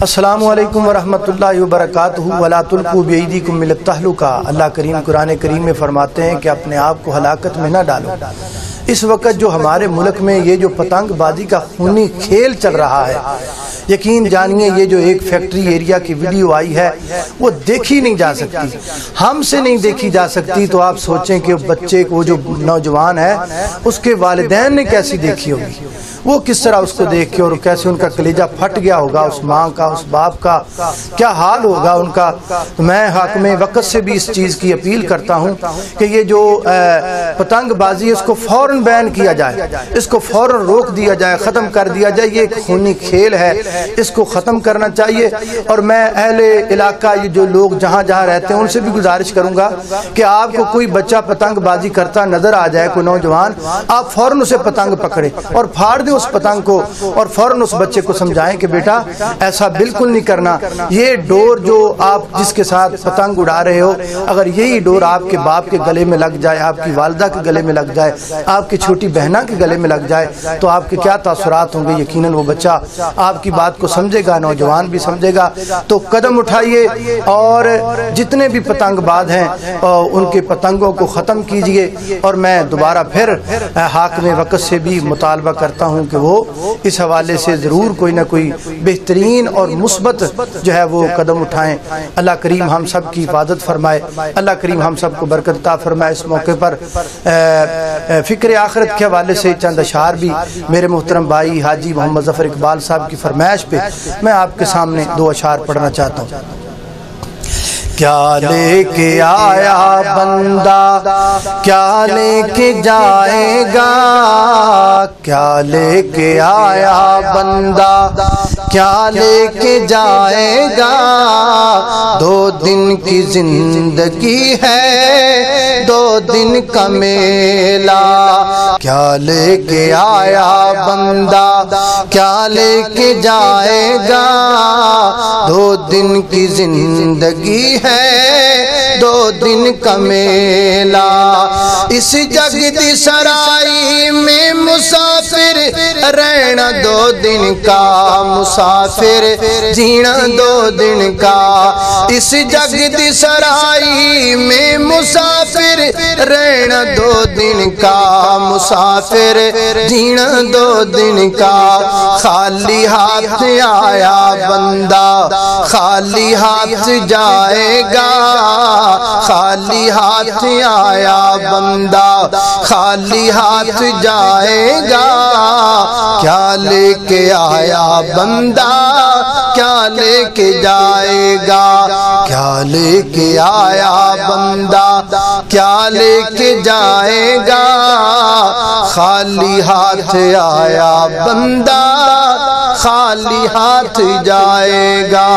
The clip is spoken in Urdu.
السلام علیکم ورحمۃ اللہ وبرکاتہ ولا تلقوا بایدیکم الی التہلکہ۔ اللہ کریم قرآن کریم میں فرماتے ہیں کہ اپنے آپ کو ہلاکت میں نہ ڈالو۔ اس وقت جو ہمارے ملک میں یہ جو پتنگ بازی کا خونی کھیل چل رہا ہے، یقین جانیے یہ جو ایک فیکٹری ایریا کی ویڈیو آئی ہے وہ دیکھی نہیں جا سکتی، ہم سے نہیں دیکھی جا سکتی، تو آپ سوچیں کہ بچے کو جو نوجوان ہے اس کے والدین نے کیسی دیکھی ہوگی، وہ کس طرح اس کو دیکھ کے اور کیسے ان کا کلیجہ پھٹ گیا ہوگا، اس ماں کا اس باپ کا کیا حال ہوگا ان کا۔ تو میں حاکم وقت سے بھی اس چیز کی اپیل کرتا ہوں کہ یہ جو پتنگ بازی اس کو فوراً بین کیا جائے، اس کو فوراً روک دیا جائے، ختم کر دیا جائے، یہ ایک خونی کھیل ہے، اس کو ختم کرنا چاہیے۔ اور میں اہل علاقہ یہ جو لوگ جہاں جہاں رہتے ہیں ان سے بھی گزارش کروں گا کہ آپ کو کوئی بچہ پتنگ بازی کرتا نظر آ جائے، کوئی نوجوان، آپ فوراً اسے پتنگ پکڑے اور پھاڑ دیں اس پتنگ کو، اور فوراً اس بچے کو سمجھائیں کہ بیٹا ایسا بالکل نہیں کرنا۔ یہ ڈور جو آپ جس کے ساتھ پتنگ اڑا رہے ہو، اگر یہی ڈور آپ کے باپ کے گلے میں لگ جائے، آپ کی والدہ کے گلے میں لگ جائے، آپ کی چھوٹی بہنہ کے گلے میں لگ جائے تو آپ کے کیا تاثرات ہوں گے۔ یقیناً وہ بچہ آپ کی بات کو سمجھے گا، نوجوان بھی سمجھے گا۔ تو قدم اٹھائیے اور جتنے بھی پتنگ باز ہیں ان کے پتنگوں کو ختم کیجئے۔ اور میں دوبارہ پھر حاکم وقت سے بھی مطالبہ کرتا ہوں کہ وہ اس حوالے سے ضرور کوئی نہ کوئی بہترین اور مثبت جو ہے وہ قدم اٹھائیں۔ اللہ کریم ہم سب کی حفاظت فرمائے، اللہ کریم ہم سب کو برکت عطا فرمائے۔ اس موقع پر فکر آخرت کے حوالے سے چند اشعار بھی میرے محترم بھائی حاجی محمد ظفر اقبال صاحب کی فرمائش پہ میں آپ کے سامنے دو اشعار پڑھنا چاہتا ہوں۔ کیا لے کے آیا بندہ کیا لے کے جائے گا، کیا لے کے آیا بندہ کیا لے کے جائے گا، دو دن کی زندگی ہے دو دن کا میلہ، کیا لے کے آیا بندہ کیا لے کے جائے گا، دو دن کی زندگی ہے دو دن کا میلہ، اس جگتی سرائی میں مسافر رہنا دو دن کا، مسافر جینا دو دن کا، اس جگتی سرائی میں مسافر رہنا دو دن کا، مسافر جینا دو دن کا، خالی ہاتھ آیا بندہ خالی ہاتھ جائے گا، خالی ہاتھ آیا بندہ خالی ہاتھ جائے گا، کیا لے کے آیا بندہ کیا لے کے جائے گا، کیا لے کے آیا بندہ کیا لے کے جائے گا، خالی ہاتھ آیا بندہ خالی ہاتھ جائے گا۔